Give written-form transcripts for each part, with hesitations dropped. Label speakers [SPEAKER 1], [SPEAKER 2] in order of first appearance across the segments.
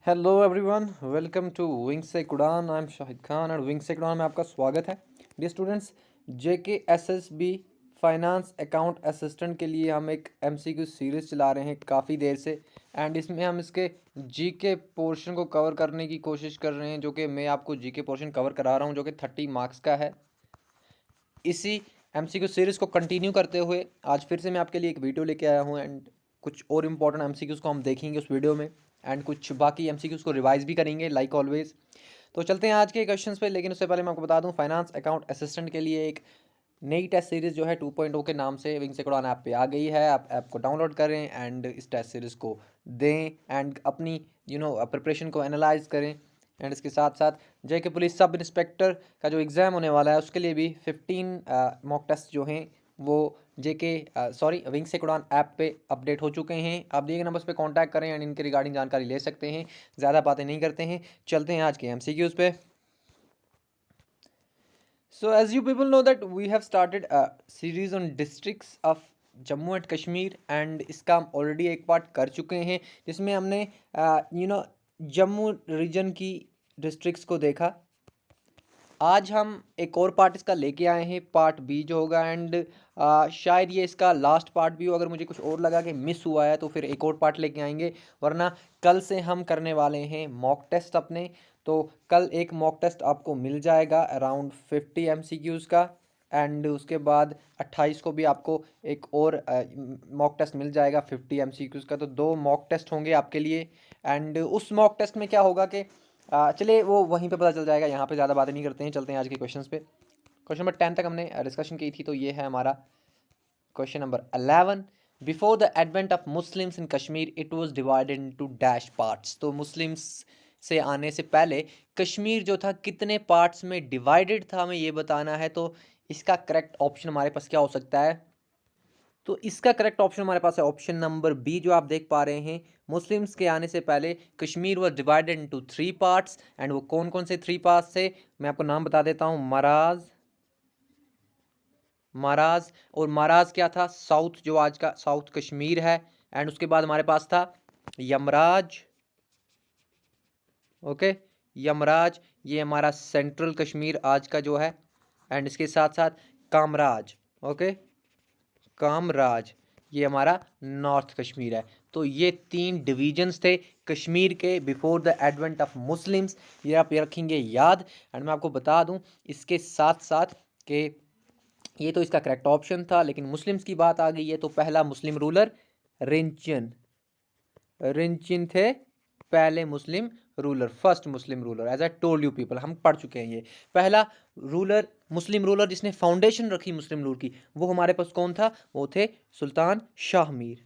[SPEAKER 1] Hello everyone, welcome to wings से उड़ान। I am Shahid Khan और विंग्स से उड़ान में आपका स्वागत है। Dear students, JK SSB finance account assistant के लिए हम एक एमसीक्यू सीरीज़ चला रहे हैं काफ़ी देर से। एंड इसमें हम इसके जीके पोर्शन को कवर करने की कोशिश कर रहे हैं, जो कि मैं आपको जीके पोर्शन कवर करा रहा हूं, जो कि 30 मार्क्स का है। इसी एमसीक्यू सीरीज़ को कंटिन्यू करते हुए आज फिर से मैं आपके लिए एक वीडियो लेके आया हूँ। एंड कुछ और इम्पोर्टेंट एमसीक्यूज़ को हम देखेंगे उस वीडियो में, एंड कुछ बाकी एमसीक्यूज़ को रिवाइज भी करेंगे लाइक ऑलवेज। तो चलते हैं आज के क्वेश्चंस पे, लेकिन उससे पहले मैं आपको बता दूं, फाइनेंस अकाउंट असिस्टेंट के लिए एक नई टेस्ट सीरीज़ जो है 2.0 के नाम से विंग से उड़ान ऐप पे आ गई है। आप ऐप को डाउनलोड करें एंड इस टेस्ट सीरीज़ को दें एंड अपनी प्रिपरेशन को एनालाइज करें। एंड इसके साथ साथ जेके पुलिस सब इंस्पेक्टर का जो एग्ज़ाम होने वाला है उसके लिए भी 15 मॉक टेस्ट जो हैं वो जेके विंग से उड़ान ऐप पे अपडेट हो चुके हैं। आप दिए गए नंबर्स पे कांटेक्ट करें एंड इनके रिगार्डिंग जानकारी ले सकते हैं। ज़्यादा बातें नहीं करते हैं, चलते हैं आज के एमसीक्यूज़ पे। So as you people know that we have started a series on districts of Jammu and Kashmir, and इसका हम ऑलरेडी एक पार्ट कर चुके हैं जिसमें हमने जम्मू रीजन की डिस्ट्रिक्ट्स को देखा। आज हम एक और पार्ट इसका लेके आए हैं, पार्ट बी जो होगा। एंड शायद ये इसका लास्ट पार्ट भी हो। अगर मुझे कुछ और लगा कि मिस हुआ है तो फिर एक और पार्ट लेके आएंगे, वरना कल से हम करने वाले हैं मॉक टेस्ट अपने। तो कल एक मॉक टेस्ट आपको मिल जाएगा अराउंड 50 एमसीक्यूज़ का, एंड उसके बाद 28 को भी आपको एक और मॉक टेस्ट मिल जाएगा 50 एमसीक्यूज़ का। तो 2 मॉक टेस्ट होंगे आपके लिए। एंड उस मॉक टेस्ट में क्या होगा कि चलिए वो वहीं पे पता चल जाएगा, यहाँ पे ज़्यादा बातें नहीं करते हैं, चलते हैं आज के क्वेश्चंस पे। क्वेश्चन नंबर 10 तक हमने डिस्कशन की थी, तो ये है हमारा question number 11। Before the advent of Muslims in Kashmir it was divided into dash parts. तो मुस्लिम्स से आने से पहले कश्मीर जो था कितने पार्ट्स में डिवाइडेड था, हमें ये बताना है। तो इसका करेक्ट ऑप्शन हमारे पास क्या हो सकता है? तो इसका करेक्ट ऑप्शन हमारे पास है ऑप्शन नंबर बी, जो आप देख पा रहे हैं। मुस्लिम्स के आने से पहले Kashmir was divided into 3 parts. And वो कौन कौन से 3 पार्ट्स थे, मैं आपको नाम बता देता हूँ। महाराज और महाराज क्या था, साउथ, जो आज का साउथ कश्मीर है। एंड उसके बाद हमारे पास था यमराज। ओके, यमराज ये हमारा सेंट्रल कश्मीर आज का जो है। एंड इसके साथ साथ कामराज। ओके, कामराज ये हमारा नॉर्थ कश्मीर है। तो ये 3 डिवीजन्स थे कश्मीर के before the advent of Muslims. ये आप रखेंगे याद। एंड मैं आपको बता दूं इसके साथ साथ कि ये तो इसका करेक्ट ऑप्शन था, लेकिन मुस्लिम्स की बात आ गई है तो पहला मुस्लिम रूलर रिंचन थे पहले Muslim ruler, first Muslim ruler. As I told you people, हम पढ़ चुके हैं ये। पहला रूलर, मुस्लिम रूलर जिसने फाउंडेशन रखी मुस्लिम रूल की, वो हमारे पास कौन था? वो थे सुल्तान शाह मीर।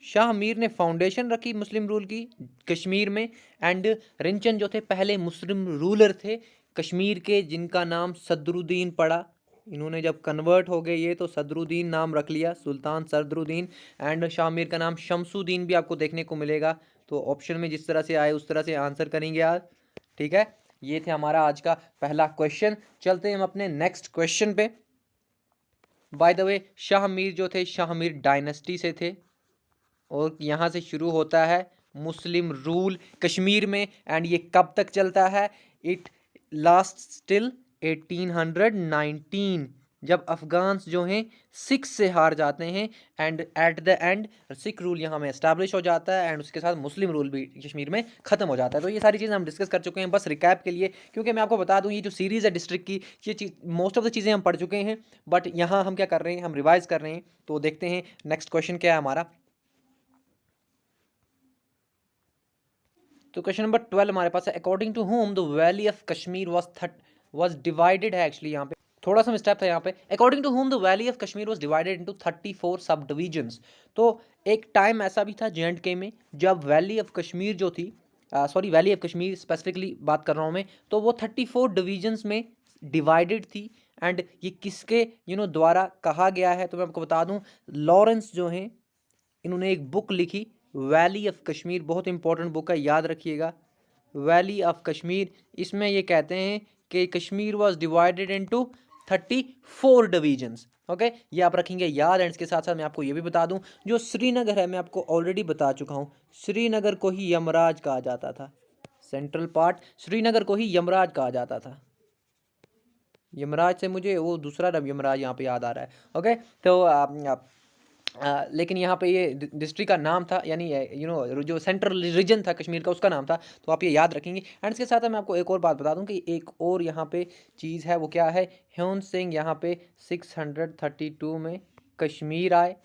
[SPEAKER 1] शाह मीर ने फाउंडेशन रखी मुस्लिम रूल की कश्मीर में। एंड रिंचन जो थे पहले मुस्लिम रूलर थे कश्मीर के, जिनका नाम सदरुद्दीन पड़ा। इन्होंने जब कन्वर्ट हो गए ये, तो सदरुद्दीन नाम रख लिया, सुल्तान सदरुद्दीन। एंड शाह मीर का नाम शमसुद्दीन भी आपको देखने को मिलेगा। तो ऑप्शन में जिस तरह से आए उस तरह से आंसर करेंगे आज, ठीक है। ये थे हमारा आज का पहला क्वेश्चन। चलते हैं हम अपने नेक्स्ट क्वेश्चन पे। बाय द वे, शाह मीर जो थे शाह मीर डायनेस्टी से थे, और यहाँ से शुरू होता है मुस्लिम रूल कश्मीर में। एंड ये कब तक चलता है? इट लास्ट स्टिल 1819, जब अफगान्स जो हैं सिख से हार जाते हैं। And at the end sick rule यहाँ में एस्टैब्लिश हो जाता है, एंड उसके साथ मुस्लिम रूल भी कश्मीर में ख़त्म हो जाता है। तो ये सारी चीज़ें हम डिस्कस कर चुके हैं, बस रिकैप के लिए, क्योंकि मैं आपको बता दूँ ये जो सीरीज़ है डिस्ट्रिक्ट की, ये चीज़ मोस्ट ऑफ द चीज़ें हम पढ़ चुके हैं, बट यहाँ हम क्या कर रहे हैं, हम रिवाइज कर रहे हैं। तो देखते हैं नेक्स्ट क्वेश्चन क्या है हमारा। तो क्वेश्चन नंबर 12 हमारे पास है, according to Home the valley of Kashmir was divided है। एक्चुअली यहाँ पे थोड़ा सा मिस्टेक था यहाँ पे। According to Home the valley of Kashmir was divided into 34 सब डिवीजन्स। तो एक टाइम ऐसा भी था JK में जब वैली ऑफ कश्मीर जो थी, वैली ऑफ कश्मीर स्पेसिफिकली बात कर रहा हूँ मैं, तो वो 34 डिवीजन्स में डिवाइडेड थी। एंड ये किसके द्वारा कहा गया है? तो मैं आपको बता दूँ, लॉरेंस जो हैं इन्होंने एक बुक लिखी वैली ऑफ कश्मीर, बहुत इंपॉर्टेंट बुक है, याद रखिएगा, वैली ऑफ कश्मीर। इसमें ये कहते हैं कि Kashmir was divided into 34 divisions. Okay, ये आप रखेंगे याद। एंड इसके साथ साथ मैं आपको ये भी बता दूं, जो श्रीनगर है मैं आपको ऑलरेडी बता चुका हूँ, श्रीनगर को ही यमराज कहा जाता था। सेंट्रल पार्ट श्रीनगर को ही यमराज कहा जाता था। यमराज से मुझे वो दूसरा यमराज यहाँ पे याद आ रहा है। ओके, तो लेकिन यहाँ पे ये डिस्ट्रिक्ट का नाम था, यानी जो सेंट्रल रीजन था कश्मीर का, उसका नाम था। तो आप ये याद रखेंगे। एंड इसके साथ मैं आपको एक और बात बता दूं कि एक और यहाँ पे चीज़ है, वो क्या है, ह्योन सिंह यहाँ पे 632 में कश्मीर आए।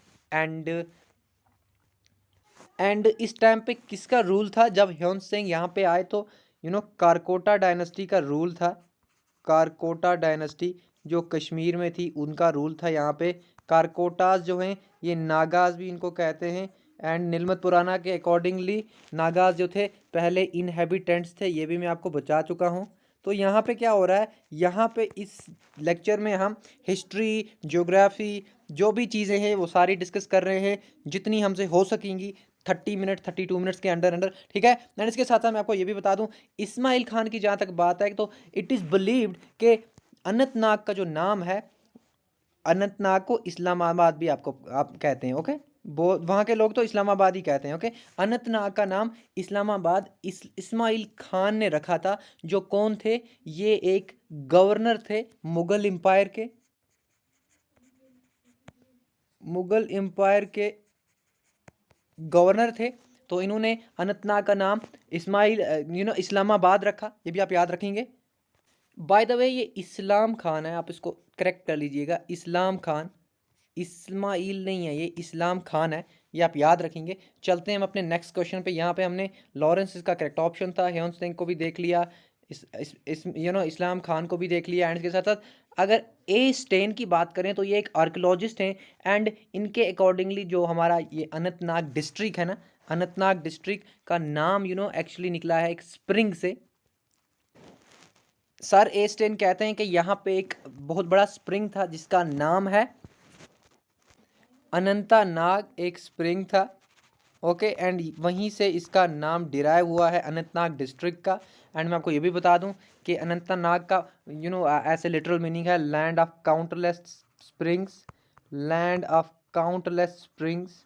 [SPEAKER 1] एंड इस टाइम पे किसका रूल था जब ह्योन सिंह यहाँ पे आए? तो कारकोटा डायनेस्टी का रूल था। कारकोटा डायनेस्टी जो कश्मीर में थी, उनका रूल था यहाँ पे। कारकोटास जो हैं ये नागाज भी इनको कहते हैं। एंड नीलमत पुराना के अकॉर्डिंगली नागाज जो थे पहले इनहेबिटेंट्स थे, ये भी मैं आपको बता चुका हूँ। तो यहाँ पे क्या हो रहा है, यहाँ पे इस लेक्चर में हम हिस्ट्री, ज्योग्राफी, जो भी चीज़ें हैं वो सारी डिस्कस कर रहे हैं, जितनी हमसे हो सकेंगी 32 मिनट्स के अंडर, ठीक है। एंड इसके साथ साथ मैं आपको ये भी बता दूं, इस्माइल खान की जहाँ तक बात है तो इट इज़ बिलीव्ड कि अनंतनाग का जो नाम है, अनंतनाग को इस्लामाबाद भी आप कहते हैं। ओके, वो वहाँ के लोग तो इस्लामाबाद ही कहते हैं। ओके, अनंतनाग का नाम इस्लामाबाद इस्माइल खान ने रखा था। जो कौन थे? ये एक गवर्नर थे मुगल एम्पायर के। मुगल एम्पायर के गवर्नर थे। तो इन्होंने अनंतनाग का नाम इस्लामाबाद रखा, ये भी आप याद रखेंगे। बाय द वे ये इस्लाम खान है, आप इसको करेक्ट कर लीजिएगा, इस्लाम खान, इस्माइल नहीं है, ये इस्लाम खान है, ये आप याद रखेंगे। चलते हैं हम अपने नेक्स्ट क्वेश्चन पे। यहाँ पे हमने लॉरेंस इसका करेक्ट ऑप्शन था, ह्योन सिंह को भी देख लिया, इस्लाम खान को भी देख लिया। एंड इसके साथ साथ अगर ए स्टेन की बात करें तो ये एक आर्कियोलॉजिस्ट हैं। एंड इनके अकॉर्डिंगली जो हमारा ये अनंतनाग डिस्ट्रिक्ट है ना, अनंतनाग डिस्ट्रिक्ट का नाम एक्चुअली निकला है एक स्प्रिंग से। सर ए स्टेन कहते हैं कि यहाँ पे एक बहुत बड़ा स्प्रिंग था जिसका नाम है अनंतनाग, एक स्प्रिंग था। ओके, एंड वहीं से इसका नाम डिराइव हुआ है अनंतनाग डिस्ट्रिक्ट का। एंड मैं आपको ये भी बता दूं कि अनंतनाग का ऐसे लिटरल मीनिंग है land of countless springs, land of countless springs,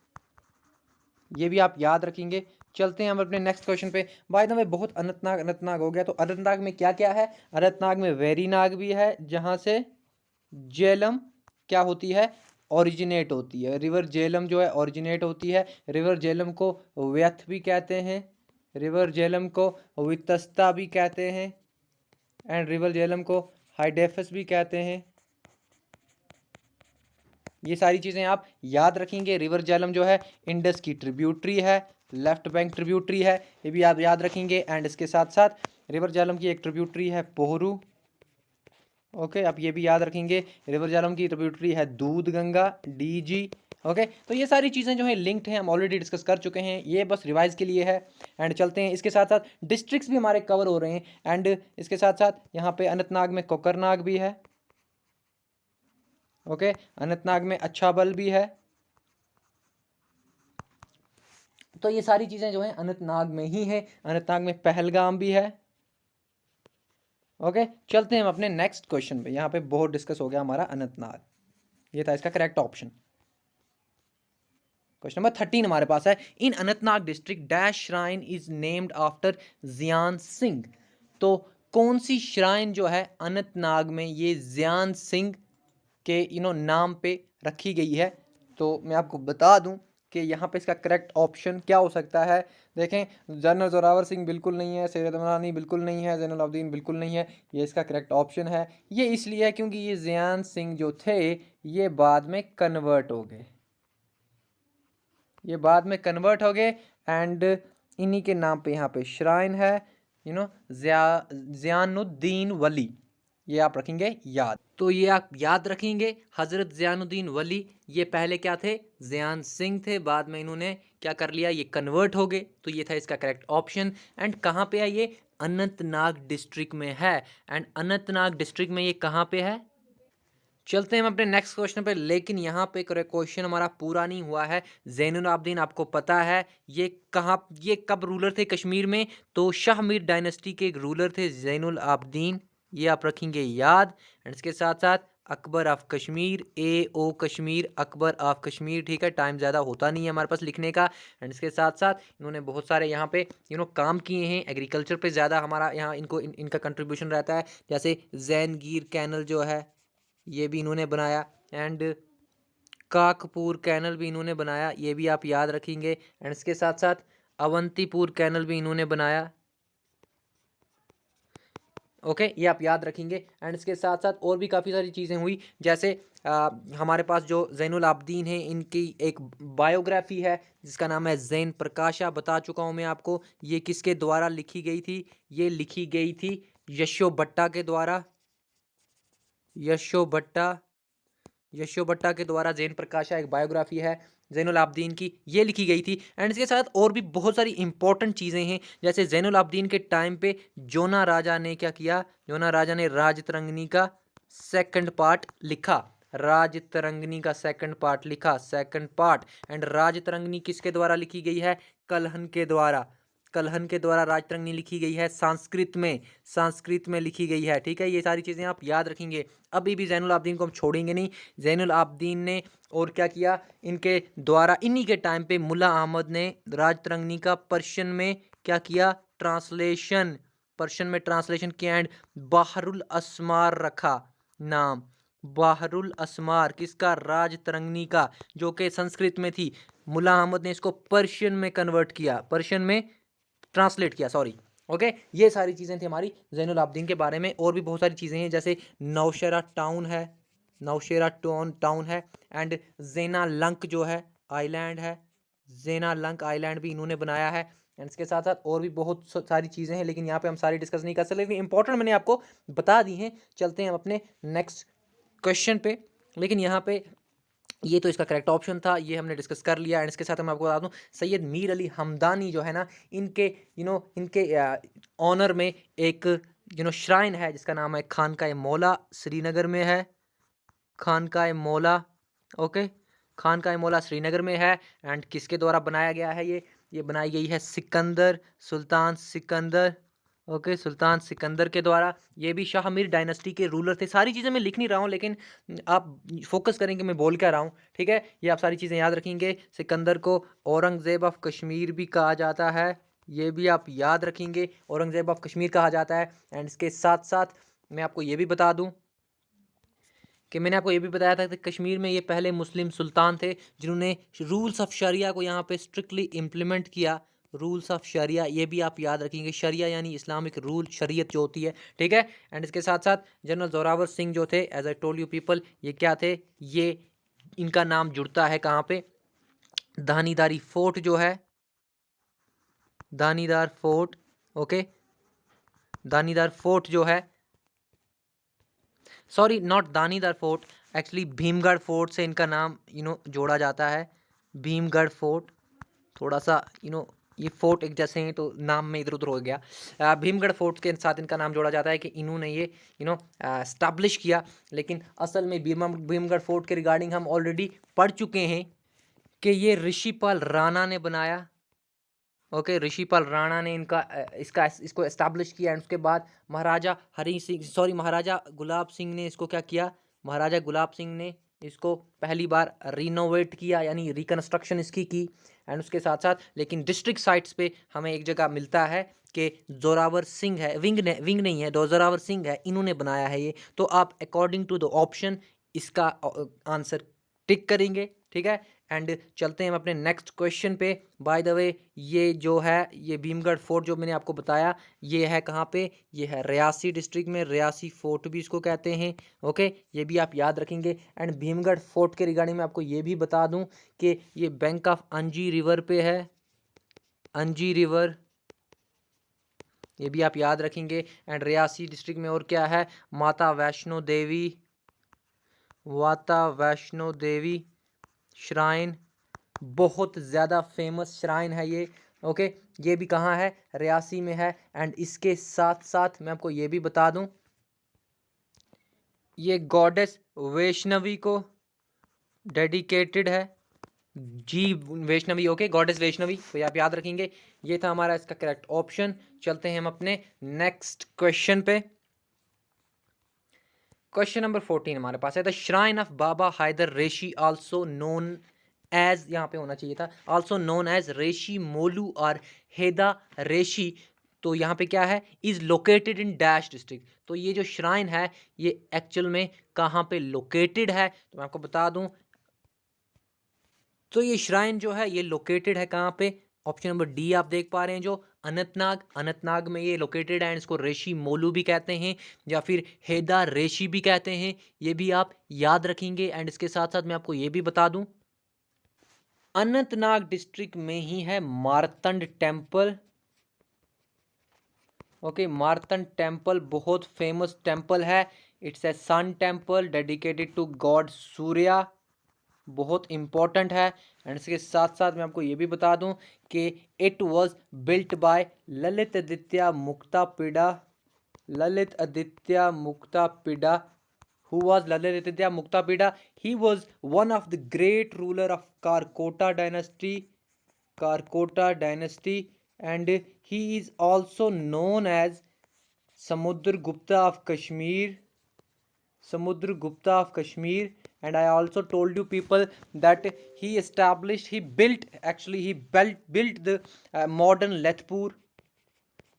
[SPEAKER 1] ये भी आप याद रखेंगे। चलते हैं हम अपने नेक्स्ट क्वेश्चन पे। बाय द वे बहुत अनंतनाग अनंतनाग हो गया, तो अनंतनाग में क्या क्या है? अनंतनाग में वेरीनाग भी है, जहाँ से झेलम क्या होती है, ओरिजिनेट होती है। रिवर झेलम जो है ओरिजिनेट होती है। रिवर झेलम को व्यथ भी कहते हैं, रिवर झेलम को वितस्ता भी कहते हैं, एंड रिवर झेलम को हाइडेफस भी कहते हैं। ये सारी चीज़ें आप याद रखेंगे। रिवर झेलम जो है इंडस की ट्रिब्यूटरी है, लेफ्ट बैंक ट्रिब्यूटरी है, ये भी आप याद रखेंगे। एंड इसके साथ साथ रिवर झेलम की एक ट्रिब्यूटरी है पोहरू। ओके, आप ये भी याद रखेंगे। रिवर झेलम की ट्रिब्यूटरी है दूध गंगा, डीजी। ओके, तो ये सारी चीज़ें जो हैं लिंक्ड हैं, हम ऑलरेडी डिस्कस कर चुके हैं, ये बस रिवाइज के लिए है। एंड चलते हैं, इसके साथ साथ डिस्ट्रिक्ट्स भी हमारे कवर हो रहे हैं। एंड इसके साथ साथ यहाँ पे अनंतनाग में कोकरनाग भी है। ओके, अनंतनाग में अच्छाबल भी है। तो ये सारी चीज़ें जो हैं अनंतनाग में ही हैं। अनंतनाग में पहलगाम भी है। ओके, चलते हैं हम अपने नेक्स्ट क्वेश्चन पे। यहाँ पे बहुत डिस्कस हो गया हमारा अनंतनाग, ये था इसका करेक्ट ऑप्शन। क्वेश्चन नंबर 13 हमारे पास है, in Anantnag district dash shrine is named after Jiyan Singh. तो कौन सी श्राइन जो है अनंतनाग में ये जियान सिंह के नाम पे रखी गई है? तो मैं आपको बता दूं कि यहाँ पे इसका करेक्ट ऑप्शन क्या हो सकता है। देखें, जनरल जोरावर सिंह बिल्कुल नहीं है, सैयद अमरानी बिल्कुल नहीं है, जैनुल आबदीन बिल्कुल नहीं है। ये इसका करेक्ट ऑप्शन है। ये इसलिए है क्योंकि ये जियान सिंह जो थे ये बाद में कन्वर्ट हो गए, ये बाद में कन्वर्ट हो गए। एंड इन्हीं के नाम पे यहाँ पे श्राइन है, ज़ियानुद्दीन वली, ये आप रखेंगे याद। तो ये आप याद रखेंगे, हज़रत ज़ियानुद्दीन वली ये पहले क्या थे? ज़ियान सिंह थे, बाद में इन्होंने क्या कर लिया, ये कन्वर्ट हो गए। तो ये था इसका करेक्ट ऑप्शन। एंड कहाँ पे है ये? अनंतनाग डिस्ट्रिक्ट में है। एंड अनंतनाग डिस्ट्रिक्ट में ये कहाँ पे है? चलते हैं हम अपने नेक्स्ट क्वेश्चन पे। लेकिन यहाँ पे क्वेश्चन हमारा पूरा नहीं हुआ है। ज़ैनुल आबदीन आपको पता है ये कब रूलर थे कश्मीर में? तो शाह मीर डायनेस्टी के एक रूलर थे ज़ैनुल आबदीन, ये आप रखेंगे याद। एंड इसके साथ साथ Akbar of Kashmir, AO Kashmir, Akbar of Kashmir. ठीक है, टाइम ज़्यादा होता नहीं है हमारे पास लिखने का। एंड इसके साथ साथ इन्होंने बहुत सारे यहाँ पे काम किए हैं एग्रीकल्चर पे, ज़्यादा हमारा यहाँ इनका कंट्रीब्यूशन रहता है। जैसे जैनगीर कैनल जो है ये भी इन्होंने बनाया, एंड काकपुर कैनल भी इन्होंने बनाया, ये भी आप याद रखेंगे। एंड इसके साथ साथ अवंतीपुर कैनल भी इन्होंने बनाया। ओके, ये आप याद रखेंगे। एंड इसके साथ साथ और भी काफ़ी सारी चीज़ें हुई, जैसे हमारे पास जो ज़ैनुल आबदीन है इनकी एक बायोग्राफी है जिसका नाम है ज़ैन प्रकाशा। बता चुका हूँ मैं आपको ये किसके द्वारा लिखी गई थी। ये लिखी गई थी यशो भट्टा के द्वारा। यशो भट्टा के द्वारा ज़ैन प्रकाशा एक बायोग्राफी है ज़ैनुल आबदीन की, ये लिखी गई थी। एंड इसके साथ और भी बहुत सारी इंपॉर्टेंट चीज़ें हैं, जैसे ज़ैनुल आबदीन के टाइम पे जोना राजा ने क्या किया, जोना राजा ने राजतरंगिणी का सेकंड पार्ट लिखा। राजतरंगिणी का सेकंड पार्ट लिखा, सेकंड पार्ट। एंड राजतरंगिणी किसके द्वारा लिखी गई है, कल्हन के द्वारा। कल्हन के द्वारा राजतरंगिणी लिखी गई है, संस्कृत में लिखी गई है। ठीक है, ये सारी चीज़ें आप याद रखेंगे। अभी भी ज़ैनुल आबदीन को हम छोड़ेंगे नहीं। ज़ैनुल आबदीन ने और क्या किया, इनके द्वारा इन्हीं के टाइम पे मुल्ला अहमद ने राजतरंगिणी का पर्शियन में क्या किया, ट्रांसलेशन, पर्शियन में ट्रांसलेशन किया। एंड बहरुल अस्मार रखा नाम, बहरुल अस्मार किसका, राजतरंगिणी का, जो कि संस्कृत में थी। मुल्ला अहमद ने इसको पर्शियन में कन्वर्ट किया, पर्शियन में ट्रांसलेट किया, सॉरी। ओके, ये सारी चीज़ें थी हमारी ज़ैनुल आबदीन के बारे में। और भी बहुत सारी चीज़ें हैं, जैसे नौशेरा टाउन है, नौशेरा टाउन है। एंड ज़ेना लंक जो है आइलैंड है, ज़ेना लंक आइलैंड भी इन्होंने बनाया है। एंड इसके साथ साथ और भी बहुत सारी चीज़ें हैं, लेकिन यहाँ पे हम सारी डिस्कस नहीं कर सकते, लेकिन इंपॉर्टेंट मैंने आपको बता दी हैं। चलते हैं हम अपने नेक्स्ट क्वेश्चन पे। लेकिन यहाँ पे ये तो इसका करेक्ट ऑप्शन था, ये हमने डिस्कस कर लिया। एंड इसके साथ मैं आपको बता दूं, सैयद मीर अली हमदानी जो है ना, इनके इनके ऑनर में एक श्राइन है जिसका नाम है खानकाए मौला, श्रीनगर में है, खानकाए मौला। ओके, खानकाए मौला श्रीनगर में है। एंड किसके द्वारा बनाया गया है, ये बनाई गई है सिकंदर, सुल्तान सिकंदर। ओके, सुल्तान सिकंदर के द्वारा। ये भी शाह मीर डायनेस्टी के रूलर थे। सारी चीज़ें मैं लिख नहीं रहा हूँ, लेकिन आप फोकस करेंगे मैं बोल क्या रहा हूँ। ठीक है, ये आप सारी चीज़ें याद रखेंगे। सिकंदर को औरंगज़ेब ऑफ कश्मीर भी कहा जाता है, ये भी आप याद रखेंगे, औरंगज़ेब ऑफ कश्मीर कहा जाता है। एंड इसके साथ साथ मैं आपको ये भी बता दूँ कि मैंने आपको ये भी बताया था कि कश्मीर में ये पहले मुस्लिम सुल्तान थे जिन्होंने रूल्स ऑफ शरिया को यहाँ पे स्ट्रिक्टली इम्प्लीमेंट किया। रूल्स ऑफ शरिया, ये भी आप याद रखेंगे, शरिया यानी इस्लामिक रूल, शरीयत जो होती है। ठीक है, एंड इसके साथ साथ जनरल जोरावर सिंह जो थे, as I told you people, ये क्या थे, ये इनका नाम जुड़ता है कहाँ पे, धानीदारी फोर्ट जो है, Dhanidar fort. Okay, Dhanidar fort जो है, sorry not Danidar fort, actually Bhimgarh fort से इनका नाम जोड़ा जाता है, भीमगढ़ फोर्ट। थोड़ा सा ये फोर्ट एक जैसे हैं तो नाम में इधर उधर हो गया। भीमगढ़ फोर्ट के साथ इनका नाम जोड़ा जाता है कि इन्होंने ये एस्टैब्लिश किया। लेकिन असल में भीमगढ़ फोर्ट के रिगार्डिंग हम ऑलरेडी पढ़ चुके हैं कि ये ऋषिपाल राणा ने बनाया। ओके, ऋषिपाल राणा ने इसको एस्टैब्लिश किया। एंड उसके बाद महाराजा गुलाब सिंह ने इसको क्या किया, महाराजा गुलाब सिंह ने इसको पहली बार रिनोवेट किया, यानी रिकन्स्ट्रक्शन इसकी की। एंड उसके साथ साथ लेकिन डिस्ट्रिक्ट साइट्स पे हमें एक जगह मिलता है कि जोरावर सिंह है, विंग नहीं है, जोरावर सिंह है, इन्होंने बनाया है ये। तो आप अकॉर्डिंग टू द ऑप्शन इसका आंसर टिक करेंगे। ठीक है, एंड चलते हैं हम अपने नेक्स्ट क्वेश्चन पे। बाय द वे, ये जो है ये भीमगढ़ फोर्ट जो मैंने आपको बताया, ये है कहाँ पे, ये है रियासी डिस्ट्रिक्ट में, रियासी फोर्ट भी इसको कहते हैं। ओके, ये भी आप याद रखेंगे। एंड भीमगढ़ फोर्ट के रिगार्डिंग में आपको ये भी बता दूं कि ये बैंक ऑफ अंजी रिवर पे है, अंजी रिवर, ये भी आप याद रखेंगे। एंड रियासी डिस्ट्रिक्ट में और क्या है, माता वैष्णो देवी, माता वैष्णो देवी श्राइन, बहुत ज़्यादा फेमस श्राइन है ये। ओके, ये भी कहाँ है, रियासी में है। एंड इसके साथ साथ मैं आपको ये भी बता दूं, ये गॉडेस वैष्णवी को डेडिकेटेड है, जी वैष्णवी। ओके, गॉडेस वैष्णवी, तो आप याद रखेंगे। ये था हमारा इसका करेक्ट ऑप्शन। चलते हैं हम अपने नेक्स्ट क्वेश्चन पे। क्वेश्चन नंबर 14 हमारे पास है, the shrine of Baba Haider Reshi also known as, यहाँ पे होना चाहिए था also known as Reshi Molu और हेदा रेशी, तो यहाँ पे क्या है, is located in dash district. तो ये जो श्राइन है ये एक्चुअल में कहाँ पे लोकेटेड है, तो मैं आपको बता दूं, तो ये श्राइन जो है ये लोकेटेड है कहाँ पे, ऑप्शन नंबर डी आप देख पा रहे हैं, जो अनंतनाग, अनंतनाग में ये लोकेटेड है एंड इसको रेशी मोलू भी कहते हैं या फिर हेदा रेशी भी कहते हैं, ये भी आप याद रखेंगे। एंड इसके साथ साथ मैं आपको ये भी बता दूं, अनंतनाग डिस्ट्रिक्ट में ही है Martand temple. Okay, Martand temple बहुत फेमस टेम्पल है, it's a sun temple dedicated to god Surya, बहुत इंपॉर्टेंट है। एंड इसके साथ साथ मैं आपको ये भी बता दूं कि it was built by Lalit Aditya Muktapida, Lalit Aditya Muktapida, who was Lalit Aditya Muktapida. He was one of the great ruler of Karkota dynasty, Karkota dynasty, and he is also known as Samudragupta of Kashmir, Samudragupta of Kashmir. And I also told you people that he established, he built, actually he built the modern Lethpur,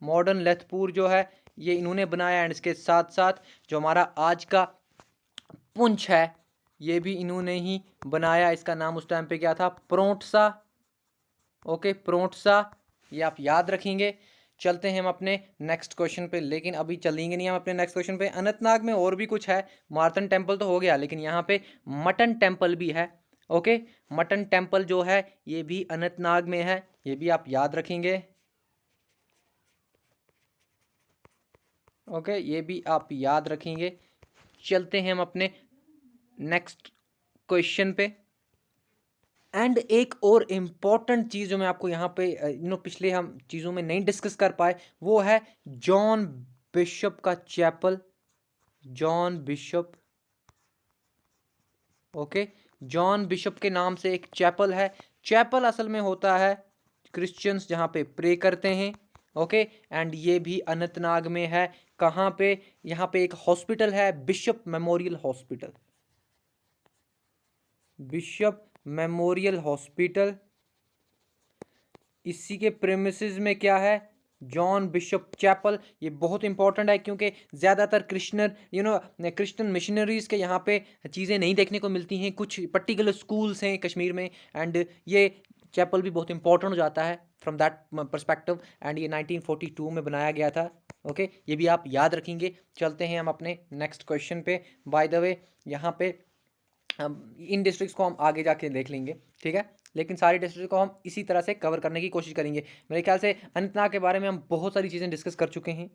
[SPEAKER 1] modern Lakhanpur जो है ये इन्होंने बनाया। And इसके साथ साथ जो हमारा आज का पुंछ है ये भी इन्होंने ही बनाया, इसका नाम उस टाइम पे क्या था, प्रोंटसा। ओके, प्रोंटसा, ये आप याद रखेंगे। चलते हैं हम अपने नेक्स्ट क्वेश्चन पे, लेकिन अभी चलेंगे नहीं हम अपने नेक्स्ट क्वेश्चन पे। अनंतनाग में और भी कुछ है, मार्तन टेम्पल तो हो गया, लेकिन यहाँ पे मटन टेम्पल भी है। ओके, मटन टेम्पल जो है ये भी अनंतनाग में है, ये भी आप याद रखेंगे। ओके, ये भी आप याद रखेंगे। चलते हैं हम अपने नेक्स्ट क्वेश्चन पे। एंड एक और इम्पॉर्टेंट चीज़ जो मैं आपको यहाँ पे पिछले हम चीज़ों में नहीं डिस्कस कर पाए, वो है जॉन बिशप का chapel, John Bishop. Okay, John Bishop के नाम से एक चैपल है। चैपल असल में होता है क्रिश्चियंस जहाँ पे प्रे करते हैं। ओके, एंड ये भी अनंतनाग में है। कहाँ पे, यहाँ पे एक हॉस्पिटल है, bishop memorial hospital, bishop memorial hospital. इसी के प्रेमिसेस में क्या है, जॉन बिशप चैपल। ये बहुत इंपॉर्टेंट है क्योंकि ज़्यादातर क्रिश्चियन मिशनरीज़ के यहाँ पे चीज़ें नहीं देखने को मिलती हैं, कुछ पर्टिकुलर स्कूल्स हैं कश्मीर में, एंड ये चैपल भी बहुत इंपॉर्टेंट हो जाता है फ्रॉम दैट पर्सपेक्टिव। एंड ये 1942 में बनाया गया था। ओके, ये भी आप याद रखेंगे। चलते हैं हम अपने नेक्स्ट क्वेश्चन पे। बाय द वे यहाँ पे इन डिस्ट्रिक्ट्स को हम आगे जाके देख लेंगे, ठीक है, लेकिन सारी डिस्ट्रिक्ट को हम इसी तरह से कवर करने की कोशिश करेंगे। मेरे ख्याल से अनंतनाग के बारे में हम बहुत सारी चीज़ें डिस्कस कर चुके हैं।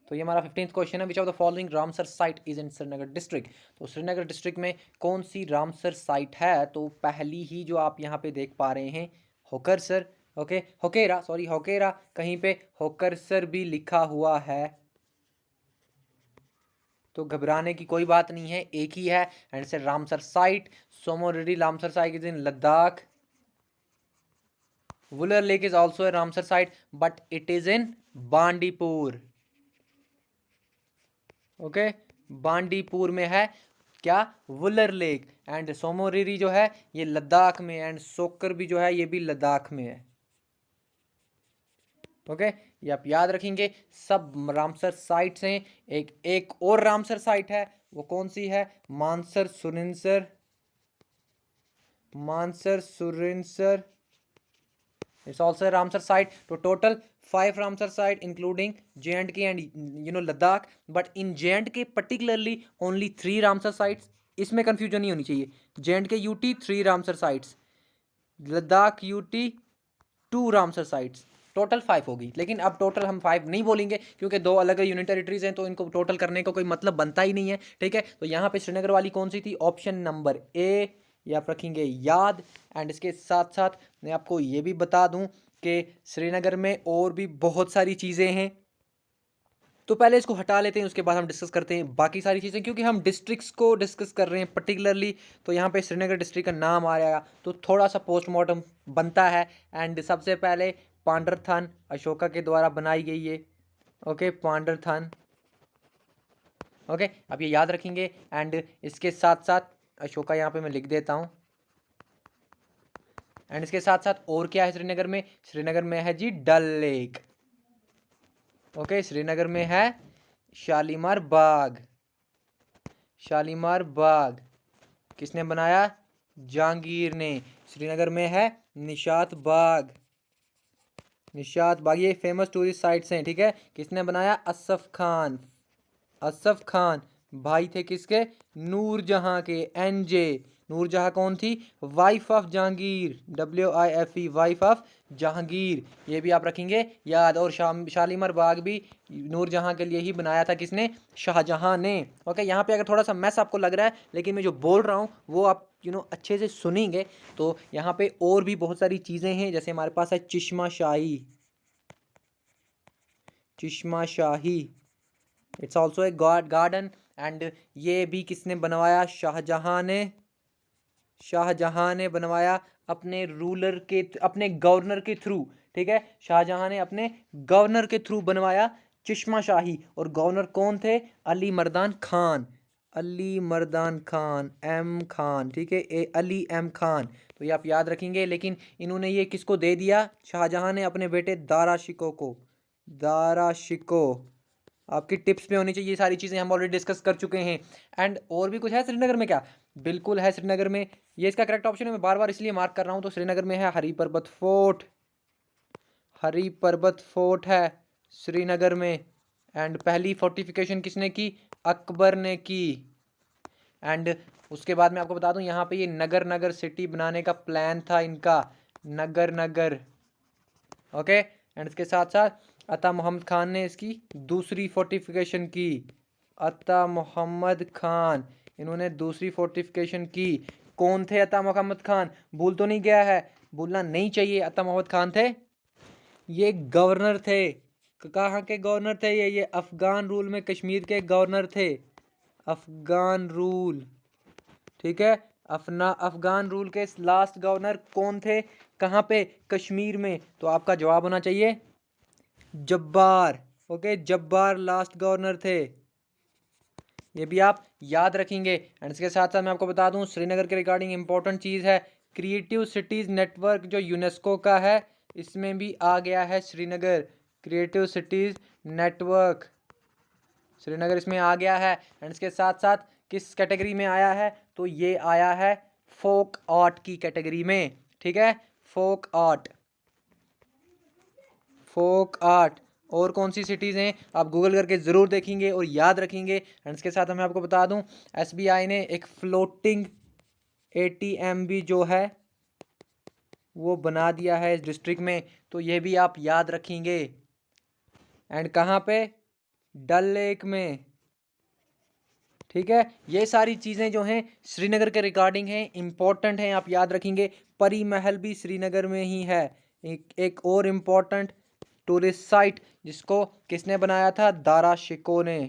[SPEAKER 1] तो ये हमारा 15th क्वेश्चन है, which of the following Ramsar site is in Srinagar district. तो श्रीनगर डिस्ट्रिक्ट में कौन सी रामसर साइट है, तो पहली ही जो आप यहाँ पे देख पा रहे हैं, होकरसर। ओके, होकेरा, सॉरी होकेरा, कहीं पे होकरसर भी लिखा हुआ है, तो घबराने की कोई बात नहीं है, एक ही है। एंड से Ramsar site, Tsomoriri Ramsar site is in Ladakh. Wular lake is also a Ramsar site but it is in Bandipur. Okay, Bandipur में है क्या, वुलर लेक। एंड सोमोरिरी जो है ये लद्दाख में, एंड सोकर भी जो है ये भी लद्दाख में है। ओके, ये आप याद रखेंगे। सब रामसर साइट्स हैं। एक और रामसर साइट है, वो कौन सी है, Mansar Surinsar, Mansar Surinsar it's also Ramsar site. तो total 5 Ramsar site including J&K and Ladakh, but in J&K particularly only 3 Ramsar sites. इसमें कंफ्यूजन नहीं होनी चाहिए, J&K UT 3 Ramsar sites, Ladakh UT 2 Ramsar sites, total 5 होगी। लेकिन अब टोटल हम 5 नहीं बोलेंगे क्योंकि 2 अलग अलग यूनियन टेरिटरीज हैं, तो इनको टोटल करने का कोई मतलब बनता ही नहीं है, ठीक है। तो यहाँ पे श्रीनगर वाली कौन सी थी, ऑप्शन नंबर ए, ये आप रखेंगे याद। एंड इसके साथ साथ मैं आपको ये भी बता दूं कि श्रीनगर में और भी बहुत सारी चीज़ें हैं, तो पहले इसको हटा लेते हैं, उसके बाद हम डिस्कस करते हैं बाकी सारी चीज़ें, क्योंकि हम डिस्ट्रिक्ट्स को डिस्कस कर रहे हैं पर्टिकुलरली। तो यहाँ पे श्रीनगर डिस्ट्रिक्ट का नाम आ जाएगा तो थोड़ा सा पोस्टमार्टम बनता है। एंड सबसे पहले पांडरथान अशोका के द्वारा बनाई गई है। ओके, पांडरथान, ओके, आप ये याद रखेंगे। एंड इसके साथ साथ अशोका यहाँ पे मैं लिख देता हूँ। एंड इसके साथ साथ और क्या है श्रीनगर में? श्रीनगर में है जी डल लेक। ओके, श्रीनगर में है शालीमार बाग। शालीमार बाग किसने बनाया? जहांगीर ने। श्रीनगर में है निशात बाग। निशात बाग ये फेमस टूरिस्ट साइट्स हैं, ठीक है। किसने बनाया? असफ खान। असफ खान भाई थे किसके? नूरजहां के। एनजे नूरजहां कौन थी? Wife of Jahangir. WIFE wife of Jahangir, ये भी आप रखेंगे याद। और शालीमार बाग भी नूरजहां के लिए ही बनाया था। किसने? शाहजहां ने। ओके, यहाँ पे अगर थोड़ा सा मैस आपको लग रहा है, लेकिन मैं जो बोल रहा हूँ वो आप अच्छे से सुनेंगे तो यहाँ पे और भी बहुत सारी चीज़ें हैं। जैसे हमारे पास है Chashma Shahi. Chashma Shahi it's also a garden. And ये भी किसने बनवाया? शाहजहां ने। शाहजहां ने बनवाया अपने अपने गवर्नर के थ्रू, ठीक है। शाहजहां ने अपने गवर्नर के थ्रू बनवाया चश्मा शाही। और गवर्नर कौन थे? अली मर्दान खान। अली मर्दान खान, एम खान, ठीक है, अली एम खान। तो ये आप याद रखेंगे। लेकिन इन्होंने ये किसको दे दिया? शाहजहां ने अपने बेटे दारा शिको को। दारा शिको आपकी टिप्स में होनी चाहिए। ये सारी चीज़ें हम ऑलरेडी डिस्कस कर चुके हैं। एंड और भी कुछ है श्रीनगर में क्या? बिल्कुल है श्रीनगर में। ये इसका करेक्ट ऑप्शन है, मैं बार बार इसलिए मार्क कर रहा हूँ। तो श्रीनगर में है हरी पर्वत फोर्ट। हरी पर्वत फोर्ट है श्रीनगर में। एंड पहली फोर्टिफिकेशन किसने की? अकबर ने की। एंड उसके बाद मैं आपको बता दूं, यहाँ पे ये नगर सिटी बनाने का प्लान था इनका। नगर। ओके, एंड इसके साथ साथ अता मोहम्मद खान ने इसकी दूसरी फोर्टिफिकेशन की। अता मोहम्मद खान, इन्होंने दूसरी फोर्टिफिकेशन की। कौन थे अता मोहम्मद खान? भूल तो नहीं गया है? भूलना नहीं चाहिए। अता मोहम्मद खान थे, ये गवर्नर थे। कहाँ के गवर्नर थे? ये अफगान रूल में कश्मीर के गवर्नर थे। अफगान रूल, ठीक है। अफगान रूल के लास्ट गवर्नर कौन थे? कहाँ पे? कश्मीर में। तो आपका जवाब होना चाहिए Jabbar. Okay, Jabbar last governor थे। ये भी आप याद रखेंगे। एंड इसके साथ साथ मैं आपको बता दूं, श्रीनगर के रिगार्डिंग इंपॉर्टेंट चीज़ है क्रिएटिव सिटीज़ नेटवर्क, जो यूनेस्को का है, इसमें भी आ गया है Srinagar. Creative cities network, Srinagar इसमें आ गया है। एंड इसके साथ साथ किस कैटेगरी में आया है? तो ये आया है फोक आर्ट की कैटेगरी में, ठीक है। Folk art. Folk art. और कौन सी सिटीज़ हैं आप गूगल करके ज़रूर देखेंगे और याद रखेंगे। एंड इसके साथ मैं आपको बता दूं, SBI ने एक फ्लोटिंग ATM भी जो है वो बना दिया है इस डिस्ट्रिक्ट में। तो ये भी आप याद रखेंगे। एंड कहाँ पे? डल लेक में, ठीक है। ये सारी चीज़ें जो हैं श्रीनगर के रिगार्डिंग हैं, इम्पोर्टेंट हैं, आप याद रखेंगे। परी महल भी श्रीनगर में ही है। एक और इम्पोर्टेंट टूरिस्ट साइट जिसको किसने बनाया था? दारा शिको ने।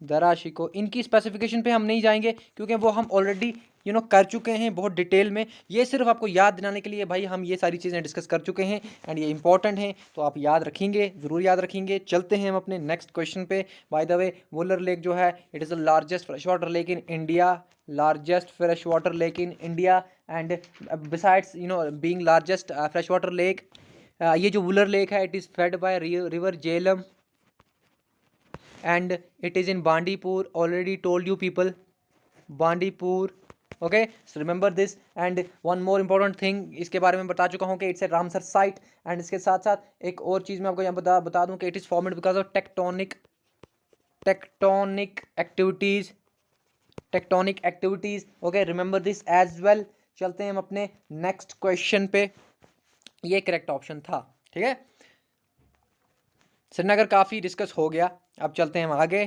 [SPEAKER 1] दारा शिको। इनकी स्पेसिफिकेशन पे हम नहीं जाएंगे क्योंकि वो हम ऑलरेडी कर चुके हैं बहुत डिटेल में। ये सिर्फ आपको याद दिलाने के लिए भाई हम ये सारी चीज़ें डिस्कस कर चुके हैं एंड ये इंपॉर्टेंट हैं, तो आप याद रखेंगे, ज़रूर याद रखेंगे। चलते हैं हम अपने नेक्स्ट क्वेश्चन पे। Bye the way, Wular lake जो है it is the largest fresh water lake in India. Largest fresh water lake in India. And besides being largest fresh water lake, ये जो वुलर लेक है it is fed by river Jhelum and it is in Bandipur. Already told you people, Bandipur. Okay, so remember this. And one more important thing इसके बारे में बता चुका हूँ कि it's a Ramsar site. And इसके साथ साथ एक और चीज़ मैं आपको यहाँ बता दूँ कि it is formed because of tectonic activities. Okay, remember this as well. चलते हैं हम अपने नेक्स्ट क्वेश्चन पे। ये करेक्ट ऑप्शन था, ठीक है। श्रीनगर काफ़ी डिस्कस हो गया, अब चलते हैं हम आगे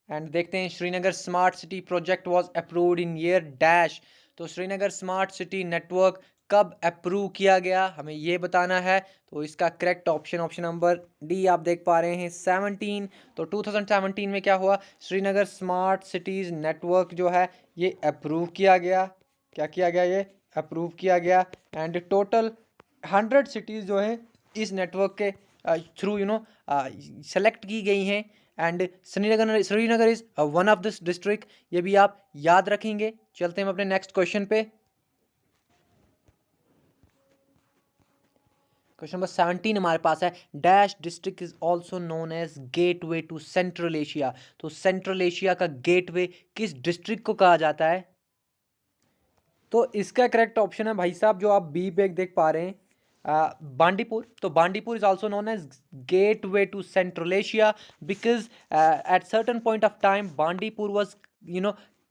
[SPEAKER 1] एंड देखते हैं। Srinagar smart city project was approved in year dash. तो श्रीनगर स्मार्ट सिटी नेटवर्क कब अप्रूव किया गया, हमें ये बताना है। तो इसका करेक्ट ऑप्शन नंबर डी आप देख पा रहे हैं 17। तो 2017 में क्या हुआ? श्रीनगर स्मार्ट सिटीज़ नेटवर्क जो है ये अप्रूव किया गया। क्या किया गया? ये अप्रूव किया गया। एंड टोटल 100 सिटीज़ जो है इस नेटवर्क के थ्रू सेलेक्ट की गई हैं and Srinagar is one of this district, ये भी आप याद रखेंगे। चलते हैं हम अपने नेक्स्ट क्वेश्चन पे। क्वेश्चन नंबर 17 हमारे पास है, dash district is also known as gateway to central Asia. तो सेंट्रल एशिया का गेटवे किस डिस्ट्रिक्ट को कहा जाता है? तो इसका करेक्ट ऑप्शन है भाई साहब जो आप बी पे देख पा रहे हैं, बांडीपुर। तो Bandipur is also known as gateway to central Asia because at certain point of time Bandipur was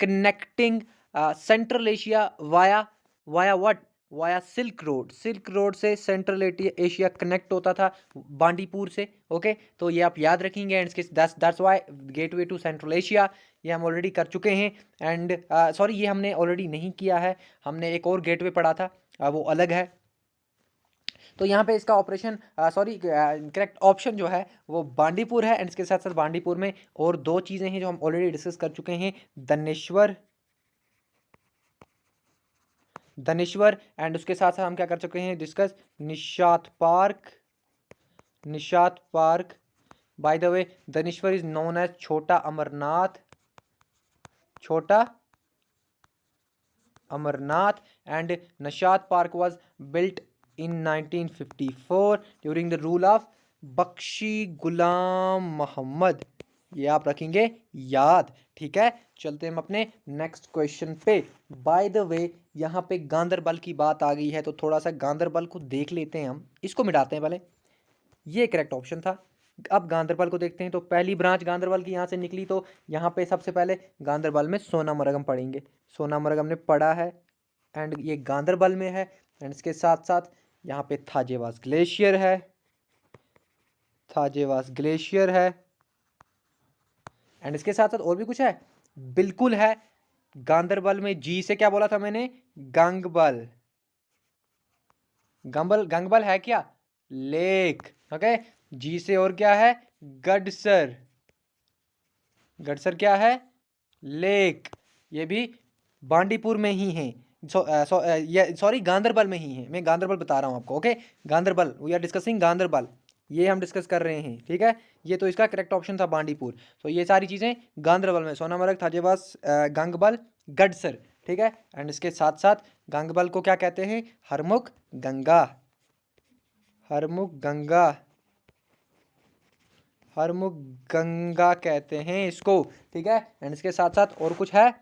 [SPEAKER 1] connecting Central Asia via what, via Silk Road. Silk Road से सेंट्रल एशिया कनेक्ट होता था बांडीपुर से। ओके, तो ये आप याद रखेंगे and that's why gateway to central Asia, ये हम ऑलरेडी कर चुके हैं। एंड सॉरी ये हमने ऑलरेडी नहीं किया है, हमने एक और गेटवे पढ़ा था, वो अलग है। तो यहाँ पे इसका ऑपरेशन करेक्ट ऑप्शन जो है वो बांडीपुर है। एंड इसके साथ साथ बांडीपुर में और दो चीज़ें हैं जो हम ऑलरेडी डिस्कस कर चुके हैं, धनेश्वर एंड उसके साथ साथ हम क्या कर चुके हैं discuss, Nishat park. By the way Dhaneshwar is known as Chhota Amarnath and Nishat park was built in 1954 during the rule of Bakshi Ghulam Mohammad. ये आप रखेंगे याद, ठीक है। चलते हैं हम अपने नेक्स्ट क्वेश्चन पे। बाय द वे यहाँ पे गांदरबल की बात आ गई है तो थोड़ा सा गांदरबल को देख लेते हैं, हम इसको मिटाते हैं पहले। ये करेक्ट ऑप्शन था। अब गांदरबल को देखते हैं तो पहली ब्रांच गांदरबल की यहाँ से निकली, तो यहाँ पे सबसे पहले गांदरबल में सोनामर्ग हम पढ़ेंगे। सोनामर्ग हमने पढ़ा है एंड ये गांदरबल में है। एंड इसके साथ साथ यहाँ पे थाजेवास ग्लेशियर है एंड इसके साथ साथ और भी कुछ है, बिल्कुल है। गांदरबल में जी से क्या बोला था मैंने, गंगबल है क्या, लेक। ओके, जी से और क्या है, गडसर क्या है, लेक। ये भी बांडीपुर में ही है, सॉरी गांदरबल में ही है। मैं गांदरबल बता रहा हूँ आपको। Okay, Ganderbal, we are discussing Ganderbal, ये हम डिस्कस कर रहे हैं, ठीक है। ये तो इसका करेक्ट ऑप्शन था बांडीपुर। तो ये सारी चीज़ें गांदरबल में, सोनामर्ग, थाजेवास, गंगबल, गडसर, ठीक है। एंड इसके साथ साथ गंगबल को क्या कहते हैं, हरमुख गंगा कहते हैं इसको, ठीक है। एंड इसके साथ साथ और कुछ है,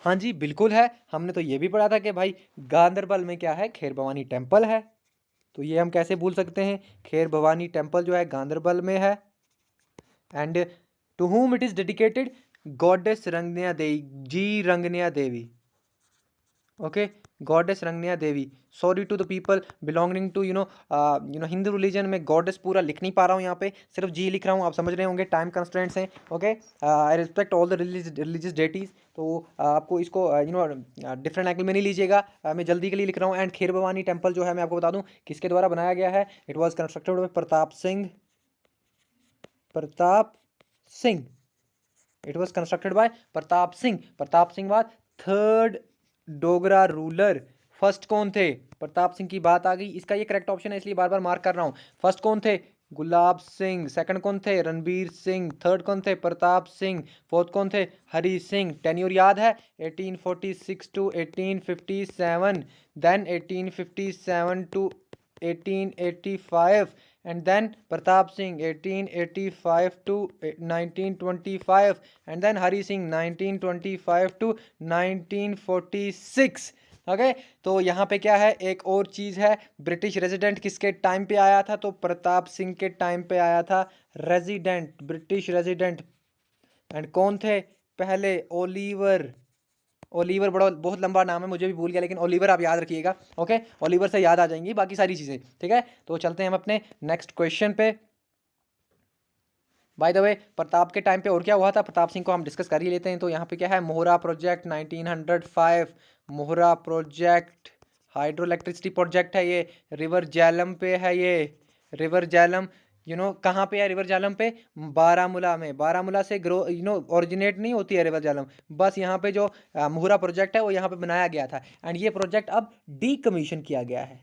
[SPEAKER 1] हाँ जी बिल्कुल है। हमने तो ये भी पढ़ा था कि भाई गांदरबल में क्या है, खेर भवानी टेम्पल है। तो ये हम कैसे भूल सकते हैं, खेर भवानी टेम्पल जो है गांदरबल में है। And to whom it is dedicated, goddess Rangniya Devi. Okay, goddess Rangniya Devi. Sorry to the people belonging to Hindu religion में गॉडेस पूरा लिख नहीं पा रहा हूँ, यहाँ पे सिर्फ जी लिख रहा हूँ, आप समझ रहे होंगे, टाइम कंस्ट्रेंट्स हैं। Okay, I respect all the religious deities. तो आपको इसको डिफरेंट एंगल में नहीं लीजिएगा, मैं जल्दी के लिए लिख रहा हूँ। एंड खेर भवानी टेम्पल जो है मैं आपको बता दूँ किसके द्वारा बनाया गया है, it was constructed by Pratap Singh. Pratap Singh बाद थर्ड डोगरा रूलर। फर्स्ट कौन थे, प्रताप सिंह की बात आ गई, इसका ये करेक्ट ऑप्शन है इसलिए बार बार मार्क कर रहा हूँ। फर्स्ट कौन थे, गुलाब सिंह। सेकंड कौन थे, रणबीर सिंह। थर्ड कौन थे, प्रताप सिंह। फोर्थ कौन थे, हरी सिंह। टेन्योर याद है, 1846 to 1857, then 1857 to 1885 and then Pratap Singh 1885 to 1925 and then Hari Singh 1925 to 1946। Okay, तो यहाँ पे क्या है, एक और चीज़ है, ब्रिटिश रेजिडेंट किसके टाइम पे आया था, तो प्रताप सिंह के टाइम पे आया था रेजिडेंट, ब्रिटिश रेजिडेंट। एंड कौन थे पहले, ओलिवर बड़ा बहुत लंबा नाम है, मुझे भी भूल गया, लेकिन ओलिवर आप याद रखिएगा। ओके, ओलिवर से याद आ जाएंगी बाकी सारी चीज़ें, ठीक है। तो चलते हैं हम अपने नेक्स्ट क्वेश्चन पे। बाय द वे प्रताप के टाइम पे और क्या हुआ था, प्रताप सिंह को हम डिस्कस कर ही लेते हैं। तो यहाँ पे क्या है, मोहरा प्रोजेक्ट 1905, मोहरा प्रोजेक्ट हाइड्रो इलेक्ट्रिसिटी प्रोजेक्ट है, ये रिवर झेलम पे है। ये रिवर झेलम कहाँ पे है, रिवर झेलम पे बारामूला में। बारामूला से ओरिजिनेट नहीं होती है रिवर झेलम, बस यहाँ पे जो मोहरा प्रोजेक्ट है वो यहाँ पे बनाया गया था। एंड ये प्रोजेक्ट अब डीकमीशन किया गया है,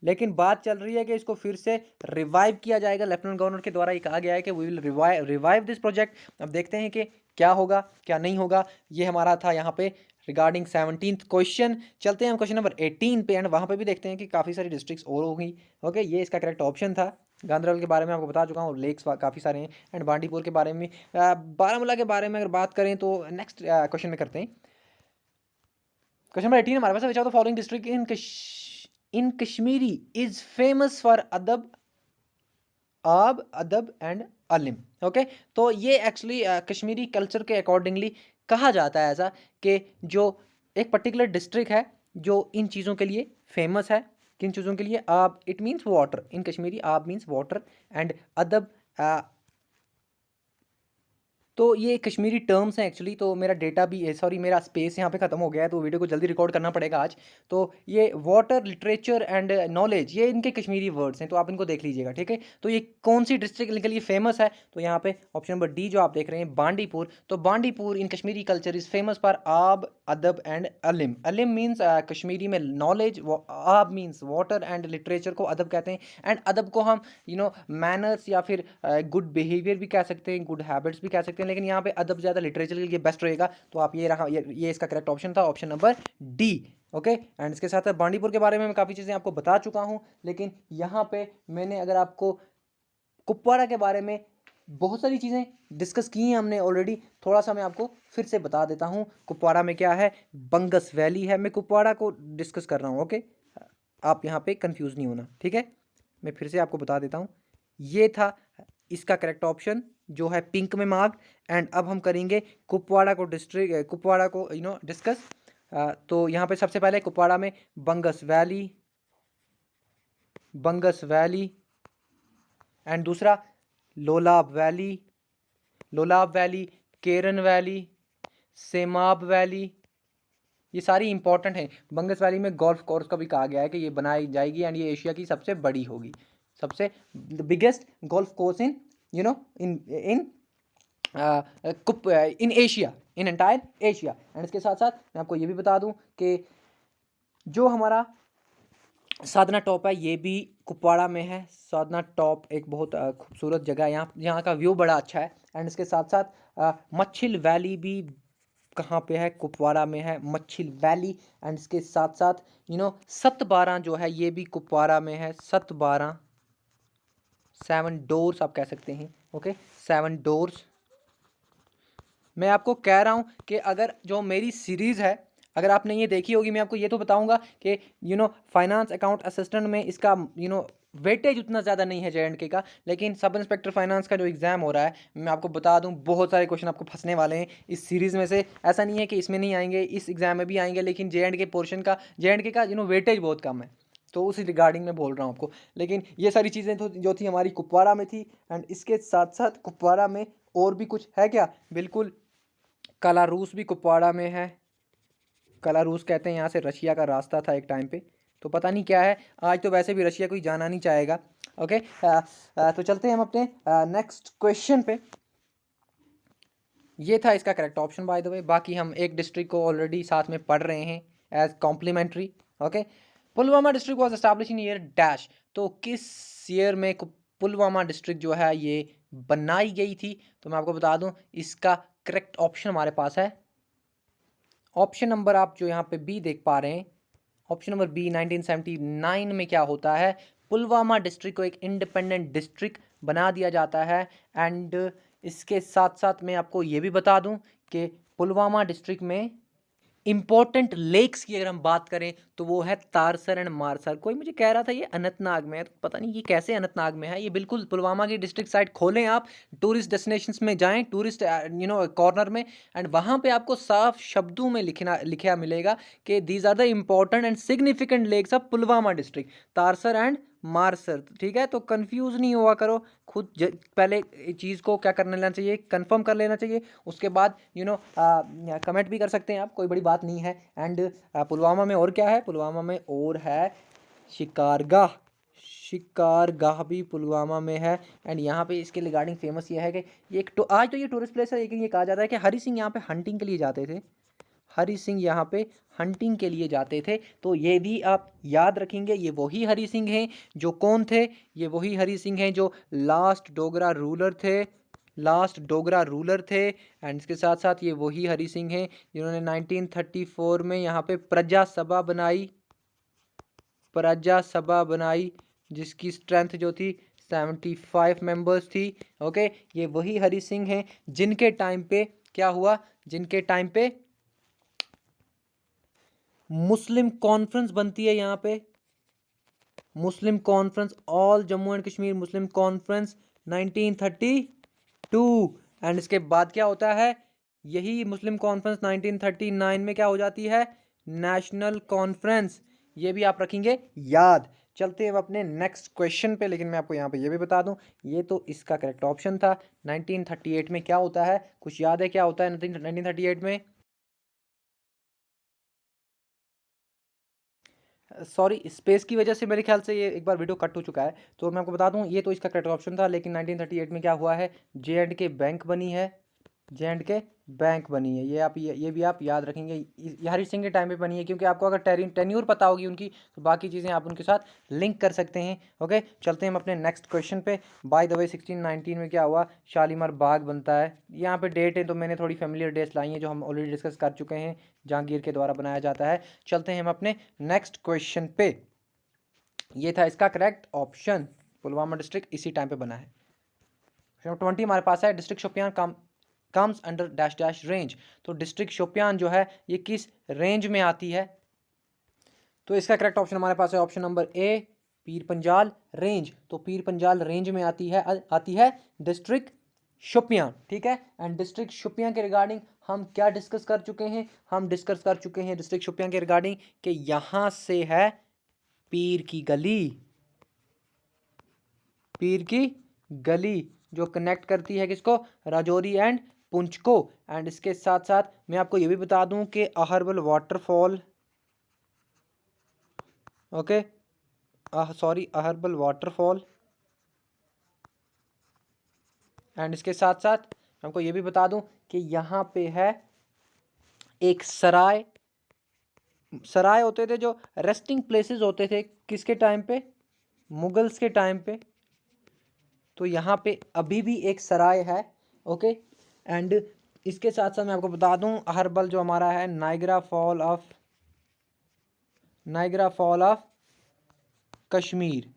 [SPEAKER 1] लेकिन बात चल रही है कि इसको फिर से रिवाइव किया जाएगा। लेफ्टिनेंट गवर्नर के द्वारा ये कहा गया है कि we will revive this project. अब देखते हैं कि क्या होगा क्या नहीं होगा। ये हमारा था यहाँ पे रिगार्डिंग 17th क्वेश्चन। चलते हैं हम क्वेश्चन नंबर 18 पे एंड वहाँ पे भी देखते हैं कि काफ़ी सारी डिस्ट्रिक्ट्स और होंगी। ओके, ये इसका करेक्ट ऑप्शन था। गांधरबल के बारे में आपको बता चुका हूँ, लेक्स काफ़ी सारे हैं एंड बांडीपुर के बारे में। बारामूला के बारे में अगर बात करें तो नेक्स्ट क्वेश्चन में करते हैं। क्वेश्चन नंबर 18 हमारे पास है, which of the following district in Kashmiri is famous for अदब एंड अलिम। ओके, तो ये एक्चुअली कश्मीरी कल्चर के अकॉर्डिंगली कहा जाता है ऐसा कि जो एक पर्टिकुलर डिस्ट्रिक्ट है जो इन चीज़ों के लिए फेमस है। किन चीज़ों के लिए? आब, it means water in Kashmiri, आब मीन्स वाटर एंड अदब। तो ये कश्मीरी टर्म्स हैं एक्चुअली। तो मेरा डेटा भी सॉरी मेरा स्पेस यहाँ पे ख़त्म हो गया है, तो वीडियो को जल्दी रिकॉर्ड करना पड़ेगा आज। तो ये वाटर, लिटरेचर एंड नॉलेज, ये इनके कश्मीरी वर्ड्स हैं, तो आप इनको देख लीजिएगा, ठीक है। तो ये कौन सी डिस्ट्रिक्ट के लिए फेमस है? तो यहाँ पे ऑप्शन नंबर डी जो आप देख रहे हैं, बांडीपुर। तो Bandipur in Kashmiri culture is famous for aab, adab and alim. Alim means Kashmiri में नॉलेज, आब मीन्स वाटर एंड लिटरेचर को अदब कहते हैं। एंड अदब को हम मैनर्स या फिर गुड बिहेवियर भी कह सकते हैं, गुड हैबिट्स भी कह सकते हैं, लेकिन यहाँ पे अदब ज़्यादा लिटरेचर के लिए बेस्ट रहेगा। तो आप ये रहा, ये इसका करेक्ट ऑप्शन था, option number D. Okay, and इसके साथ बांडीपुर के बारे में मैं काफ़ी चीज़ें आपको बता चुका हूँ, लेकिन यहाँ पे मैंने अगर आपको कुपवाड़ा के बारे में बहुत सारी चीज़ें डिस्कस की हैं हमने ऑलरेडी, थोड़ा सा मैं आपको फिर से बता देता हूँ। कुपवाड़ा में क्या है? बंगस वैली है। मैं कुपवाड़ा को डिस्कस कर रहा हूँ। ओके, आप यहाँ पे कंफ्यूज नहीं होना, ठीक है। मैं फिर से आपको बता देता हूँ, ये था इसका करेक्ट ऑप्शन जो है पिंक में मार्क। एंड अब हम करेंगे कुपवाड़ा को कुपवाड़ा को डिस्कस। तो यहाँ पे सबसे पहले कुपवाड़ा में बंगस वैली एंड दूसरा लोलाब वैली, केरन वैली, सेमाब वैली, ये सारी इंपॉर्टेंट हैं। बंगस वैली में गोल्फ कोर्स का भी कहा गया है कि ये बनाई जाएगी एंड ये एशिया की सबसे बड़ी होगी, सबसे biggest golf course in Asia, in entire Asia. And इसके साथ साथ मैं आपको ये भी बता दूं कि जो हमारा साधना टॉप है ये भी कुपवाड़ा में है। साधना टॉप एक बहुत खूबसूरत जगह है, यहाँ का व्यू बड़ा अच्छा है। एंड इसके साथ साथ मच्छिल वैली भी कहाँ पे है? कुपवाड़ा में है मच्छिल वैली। एंड इसके साथ साथ सतबारा जो है ये भी कुपवाड़ा में है। सतबारा, 7 डोर्स आप कह सकते हैं। Okay, 7 doors. मैं आपको कह रहा हूँ कि अगर जो मेरी सीरीज़ है अगर आपने ये देखी होगी, मैं आपको ये तो बताऊंगा कि फाइनेंस अकाउंट असिस्टेंट में इसका वेटेज उतना ज़्यादा नहीं है जे.एंड.के का, लेकिन सब इंस्पेक्टर फाइनेंस का जो एग्ज़ाम हो रहा है, मैं आपको बता दूं बहुत सारे क्वेश्चन आपको फंसने वाले हैं इस सीरीज़ में से। ऐसा नहीं है कि इसमें नहीं आएंगे, इस एग्ज़ाम में भी आएंगे, लेकिन जे.एंड.के पोर्शन का, जे.एंड.के का वेटेज बहुत कम है, तो उस रिगार्डिंग में बोल रहा हूँ आपको। लेकिन ये सारी चीज़ें तो जो थी हमारी कुपवाड़ा में थी। एंड इसके साथ साथ कुपवाड़ा में और भी कुछ है क्या? बिल्कुल, कलारूस भी कुपवाड़ा में है। कलारूस कहते हैं यहाँ से रशिया का रास्ता था एक टाइम पे, तो पता नहीं क्या है। आज तो वैसे भी रशिया कोई जाना नहीं चाहेगा। ओके, तो चलते हैं हम अपने नेक्स्ट क्वेश्चन पे। ये था इसका करेक्ट ऑप्शन बाय द वे। बाकी हम एक डिस्ट्रिक्ट को ऑलरेडी साथ में पढ़ रहे हैं as complementary. Okay, Pulwama district was establish in year dash. तो किस ईयर में पुलवामा डिस्ट्रिक्ट जो है ये बनाई गई थी? तो मैं आपको बता दूं इसका करेक्ट ऑप्शन हमारे पास है ऑप्शन नंबर, आप जो यहाँ पे बी देख पा रहे हैं, ऑप्शन नंबर बी। 1979 में क्या होता है? पुलवामा डिस्ट्रिक्ट को एक इंडिपेंडेंट डिस्ट्रिक्ट बना दिया जाता है। एंड इसके साथ साथ मैं आपको ये भी बता दूं कि पुलवामा डिस्ट्रिक्ट में इंपॉर्टेंट लेक्स की अगर हम बात करें तो वो है तारसर एंड मारसर। कोई मुझे कह रहा था ये अनंतनाग में है, तो पता नहीं ये कैसे अनंतनाग में है। ये बिल्कुल पुलवामा की डिस्ट्रिक्ट साइट खोलें, आप टूरिस्ट डेस्टिनेशंस में जाएं, टूरिस्ट कॉर्नर में, एंड वहाँ पे आपको साफ शब्दों में लिखा मिलेगा कि these are the important and significant lakes of Pulwama district, Tarsar and Marsar. ठीक है, तो कंफ्यूज नहीं हुआ करो, खुद पहले चीज़ को क्या कर लेना चाहिए, कंफर्म कर लेना चाहिए। उसके बाद कमेंट भी कर सकते हैं आप, कोई बड़ी बात नहीं है। एंड पुलवामा में और क्या है? पुलवामा में और है शिकारगाह भी पुलवामा में है। एंड यहाँ पे इसके रिगार्डिंग फेमस ये है कि ये आज तो ये टूरिस्ट प्लेस है, लेकिन ये कहा जाता है कि हरी सिंह यहाँ पे हंटिंग के लिए जाते थे। हरि सिंह यहाँ पे हंटिंग के लिए जाते थे। तो ये भी आप याद रखेंगे, ये वही हरि सिंह हैं जो कौन थे, ये वही हरि सिंह हैं जो लास्ट डोगरा रूलर थे, लास्ट डोगरा रूलर थे। एंड इसके साथ साथ ये वही हरि सिंह हैं जिन्होंने 1934 में यहाँ पे प्रजा सभा बनाई, प्रजा सभा बनाई, जिसकी स्ट्रेंथ जो थी 75 मेंबर्स थी। ओके, ये वही हरि सिंह हैं जिनके टाइम पे क्या हुआ, जिनके टाइम पे मुस्लिम कॉन्फ्रेंस बनती है यहाँ पे, Muslim Conference, all Jammu and Kashmir Muslim Conference 1932। And इसके बाद क्या होता है, यही मुस्लिम कॉन्फ्रेंस 1939 में क्या हो जाती है, नेशनल कॉन्फ्रेंस। ये भी आप रखेंगे याद। चलते हैं अब अपने नेक्स्ट क्वेश्चन पे, लेकिन मैं आपको यहाँ पे ये भी बता दूं, ये तो इसका करेक्ट ऑप्शन था। 1938 में क्या होता है, कुछ याद है क्या होता है 1938 में? सॉरी, स्पेस की वजह से मेरे ख्याल से ये एक बार वीडियो कट हो चुका है, तो मैं आपको बता दूं ये तो इसका करेक्ट ऑप्शन था। लेकिन 1938 में क्या हुआ है, J&K बैंक बनी है, J&K बैंक बनी है। ये भी आप याद रखेंगे, ये हरि सिंह के टाइम पे बनी है, क्योंकि आपको अगर टेन्यूर पता होगी उनकी तो बाकी चीज़ें आप उनके साथ लिंक कर सकते हैं। ओके, चलते हैं हम अपने नेक्स्ट क्वेश्चन पे। बाय द वे 1619 में क्या हुआ, शालीमार बाग बनता है। यहाँ पे डेट है तो मैंने थोड़ी फेमिलियर डेट्स लाई हैं जो हम ऑलरेडी डिस्कस कर चुके हैं, जहांगीर के द्वारा बनाया जाता है। चलते हैं हम अपने नेक्स्ट क्वेश्चन पे। ये था इसका करेक्ट ऑप्शन, पुलवामा डिस्ट्रिक्ट इसी टाइम पे बना है। 20 हमारे पास है, district Shopian comes under dash dash range. तो डिस्ट्रिक्ट शोपियान जो है ये किस रेंज में आती है, तो इसका करेक्ट ऑप्शन हमारे पास है option number A, Pir Panjal range. तो पीर पंजाल रेंज में आती है डिस्ट्रिक्ट शोपियान। ठीक है, एंड डिस्ट्रिक्ट शोपियान के रिगार्डिंग हम क्या डिस्कस कर चुके हैं, हम डिस्कस कर चुके हैं डिस्ट्रिक्ट शोपियान के रिगार्डिंग कि यहाँ से है पीर की गली, पीर की गली जो कनेक्ट करती है किसको, राजौरी एंड पुंछ को। एंड इसके साथ साथ मैं आपको ये भी बता दूं कि Aharbal waterfall, okay sorry Aharbal waterfall, and इसके साथ साथ हमको ये भी बता दूं कि यहाँ पे है एक सराय, सराय होते थे जो रेस्टिंग प्लेसेस होते थे किसके टाइम पे, मुगल्स के टाइम पे। तो यहाँ पे अभी भी एक सराय है। ओके, एंड इसके साथ साथ मैं आपको बता दूं अहरबल जो हमारा है Niagara fall of Kashmir.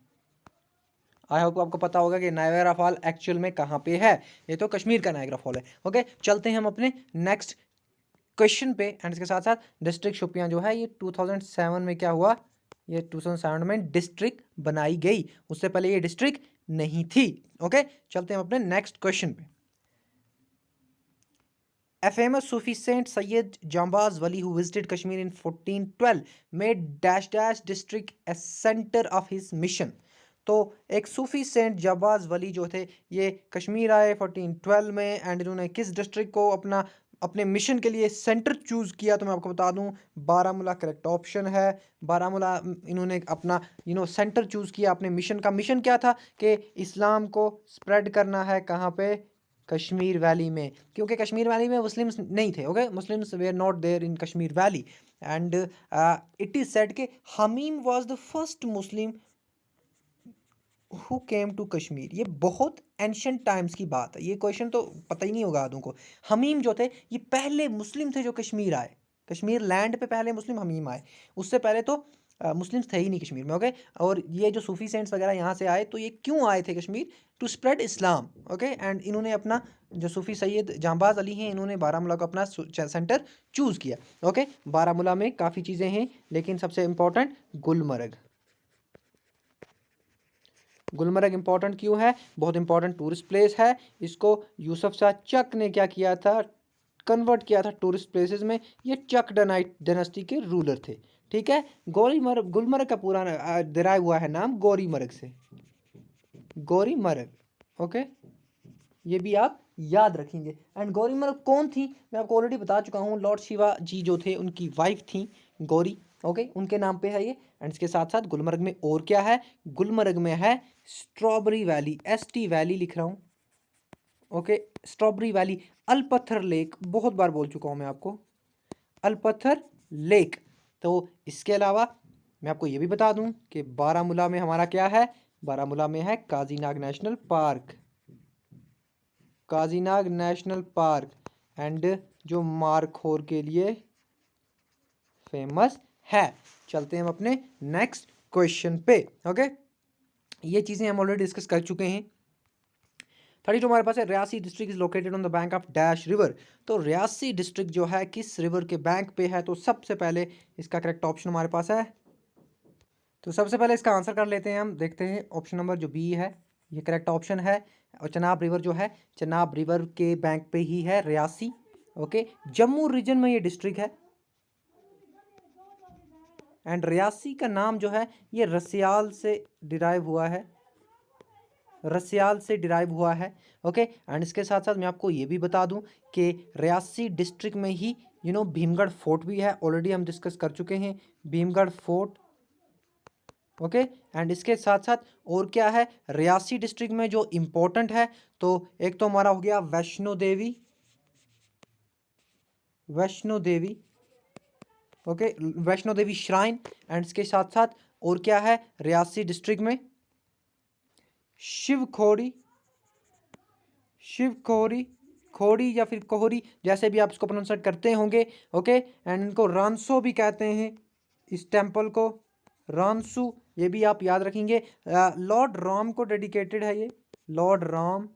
[SPEAKER 1] I hope आपको पता होगा कि नाइग्रा फॉल एक्चुअल में कहाँ पे है, ये तो कश्मीर का नाइग्रा फॉल है। ओके, चलते हैं हम अपने नेक्स्ट क्वेश्चन पे। एंड इसके साथ साथ डिस्ट्रिक्ट शोपियां जो है ये 2007 में क्या हुआ, ये 2007 में डिस्ट्रिक्ट बनाई गई, उससे पहले ये डिस्ट्रिक्ट नहीं थी। ओके, चलते हैं अपने नेक्स्ट क्वेश्चन पे। A famous Sufi saint Sayyid Jambaz Wali who visited Kashmir in 1412 made dash dash district a center of his mission। तो एक सूफी सेंट जाबाज वली जो थे ये कश्मीर आए 1412 में, एंड इन्होंने किस डिस्ट्रिक्ट को अपने मिशन के लिए सेंटर चूज़ किया, तो मैं आपको बता दूं बारामूला करेक्ट ऑप्शन है। बारामूला इन्होंने अपना सेंटर चूज़ किया अपने मिशन का। मिशन क्या था कि इस्लाम को स्प्रेड करना है कहाँ पे, कश्मीर वैली में, क्योंकि कश्मीर वैली में मुस्लिम्स नहीं थे। Okay, Muslims were not there in Kashmir valley. And it is said कि Hamim was the first Muslim who came to Kashmir. ये बहुत एंशंट टाइम्स की बात है, ये क्वेश्चन तो पता ही नहीं होगा आदों को। हमीम जो थे ये पहले मुस्लिम थे जो कश्मीर आए, कश्मीर लैंड पे पहले मुस्लिम हमीम आए, उससे पहले तो मुस्लिम्स थे ही नहीं कश्मीर में। ओके, और ये जो सूफी सेंट्स वगैरह यहाँ से आए तो ये क्यों आए थे Kashmir, to spread Islam. Okay, and इन्होंने अपना जो सूफी सैयद जांबाज अली हैं इन्होंने बारामूला को अपना सेंटर चूज़ किया। ओके, बारामूला में काफ़ी चीज़ें हैं लेकिन सबसे इम्पोर्टेंट गुलमर्ग। गुलमर्ग इंपॉर्टेंट क्यों है, बहुत इंपॉर्टेंट टूरिस्ट प्लेस है। इसको यूसुफ शाह चक ने क्या किया था, कन्वर्ट किया था टूरिस्ट प्लेसेस में। ये चक डायनेस्टी के रूलर थे। ठीक है, गौरीमर्ग, गुलमर्ग का पूरा दराया हुआ है नाम गौरीमर्ग से, गौरीमर्ग। ओके, ये भी आप याद रखेंगे। एंड गौरीमर्ग कौन थी, मैं आपको ऑलरेडी बता चुका हूँ, लॉर्ड शिवा जी जो थे उनकी वाइफ थी गौरी। ओके, उनके नाम पे है ये। एंड इसके साथ साथ गुलमर्ग में और क्या है, गुलमर्ग में है स्ट्रॉबेरी वैली, ST वैली लिख रहा हूँ। ओके, स्ट्रॉबेरी वैली, अलपत्थर लेक, बहुत बार बोल चुका हूँ मैं आपको, अलपत्थर लेक। तो इसके अलावा मैं आपको ये भी बता दूं कि बारामूला में हमारा क्या है, बारामूला में है Kazinag national park, Kazinag national park, and जो मारखोर के लिए फेमस है। चलते हैं हम अपने नेक्स्ट क्वेश्चन पे। ओके, ये चीज़ें हम ऑलरेडी डिस्कस कर चुके हैं। 32 हमारे पास है, Reasi district is located on the bank of dash river. तो रियासी डिस्ट्रिक्ट जो है किस रिवर के बैंक पे है, तो सबसे पहले इसका करेक्ट ऑप्शन हमारे पास है। तो सबसे पहले इसका आंसर कर लेते हैं हम, देखते हैं ऑप्शन नंबर जो बी है ये करेक्ट ऑप्शन है। और चनाब रिवर जो है, चनाब रिवर के बैंक पे ही है रियासी। ओके, जम्मू रीजन में ये डिस्ट्रिक्ट है, एंड रियासी का नाम जो है ये रसियाल से डिराइव हुआ है, रसियाल से डिराइव हुआ है। ओके, एंड इसके साथ साथ मैं आपको ये भी बता दूं कि रियासी डिस्ट्रिक्ट में ही भीमगढ़ फोर्ट भी है, ऑलरेडी हम डिस्कस कर चुके हैं भीमगढ़ फोर्ट। ओके, एंड इसके साथ साथ और क्या है रियासी डिस्ट्रिक्ट में जो इम्पोर्टेंट है, तो एक तो हमारा हो गया Vaishno Devi, Vaishno Devi. Okay, Vaishno Devi shrine, and इसके साथ साथ और क्या है रियासी डिस्ट्रिक्ट में, शिव खोड़ी, शिव खोड़ी, खोड़ी या फिर कोहरी, जैसे भी आप इसको प्रोनाउंस करते होंगे। ओके, एंड इनको रानसो भी कहते हैं, इस टेम्पल को रानसू, ये भी आप याद रखेंगे। लॉर्ड राम को डेडिकेटेड है ये, Lord Ram,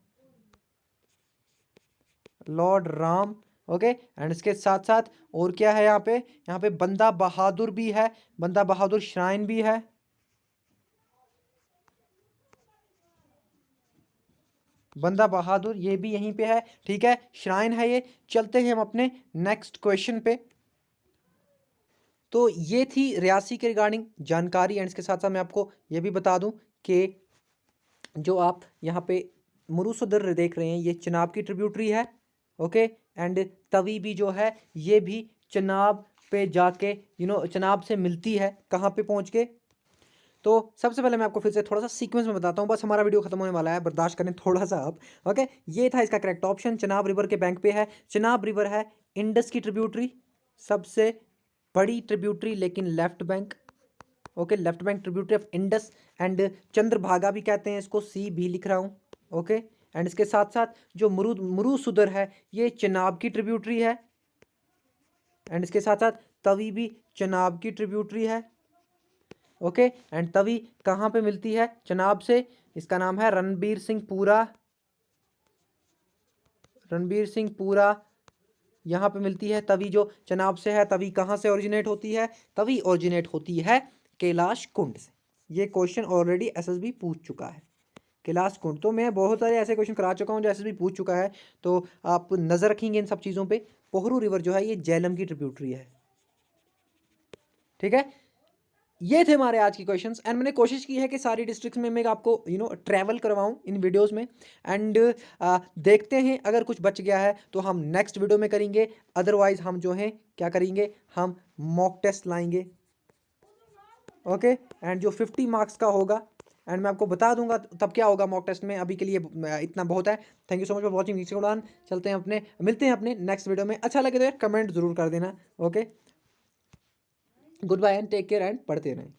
[SPEAKER 1] Lord Ram. Okay, and इसके साथ साथ और क्या है यहाँ पे बंदा बहादुर भी है, बंदा बहादुर श्राइन भी है। बंदा बहादुर ये भी यहीं पे है, ठीक है, श्राइन है ये। चलते हैं हम अपने नेक्स्ट क्वेश्चन पे। तो ये थी रियासी के रिगार्डिंग जानकारी, एंड इसके साथ साथ मैं आपको ये भी बता दूं कि जो आप यहाँ पे मुरुसुदर देख रहे हैं ये चिनाब की ट्रिब्यूटरी है। ओके, एंड तवी भी जो है ये भी चिनाब पे जाके चिनाब से मिलती है, कहाँ पे पहुँच के। तो सबसे पहले मैं आपको फिर से थोड़ा सा सीक्वेंस में बताता हूँ, बस हमारा वीडियो खत्म होने वाला है, बर्दाश्त करें थोड़ा सा आप। ओके, ये था इसका करेक्ट ऑप्शन, चिनाब रिवर के बैंक पे है। चिनाब रिवर है इंडस की ट्रिब्यूटरी, सबसे बड़ी ट्रिब्यूटरी, लेकिन left bank. Okay, left bank tributary of Indus, and Chandrabhaga भी कहते हैं इसको, सी भी लिख रहा हूँ। ओके, एंड इसके साथ साथ जो मुरुसुदर है ये चिनाब की ट्रिब्यूटरी है, एंड इसके साथ साथ तवी भी चिनाब की ट्रिब्यूटरी है। ओके, एंड तवी कहाँ पे मिलती है चिनाब से, इसका नाम है रणबीर सिंह पूरा, रणबीर सिंह पूरा यहाँ पे मिलती है तवी जो चिनाब से है। तवी कहाँ से ओरिजिनेट होती है, तवी ओरिजिनेट होती है कैलाश कुंड से। ये क्वेश्चन ऑलरेडी एसएसबी पूछ चुका है, कैलाश कुंड। तो मैं बहुत सारे ऐसे क्वेश्चन करा चुका हूँ जो एसएसबी पूछ चुका है, तो आप नज़र रखेंगे इन सब चीज़ों पे। पोहरू रिवर जो है ये झेलम की ट्रिब्यूटरी है, ठीक है। ये थे हमारे आज के क्वेश्चंस, एंड मैंने कोशिश की है कि सारी डिस्ट्रिक्ट्स में मैं आपको ट्रैवल करवाऊं इन वीडियोस में, एंड देखते हैं अगर कुछ बच गया है तो हम नेक्स्ट वीडियो में करेंगे, अदरवाइज हम जो है क्या करेंगे, हम मॉक टेस्ट लाएंगे। ओके, एंड जो 50 मार्क्स का होगा, एंड मैं आपको बता दूंगा तब क्या होगा मॉक टेस्ट में। अभी के लिए इतना बहुत है। Thank you so much for watching video उड़ान। चलते हैं अपने, मिलते हैं अपने नेक्स्ट वीडियो में। अच्छा लगे तो यार कमेंट जरूर कर देना। Okay, good bye and take care, and पढ़ते रहें।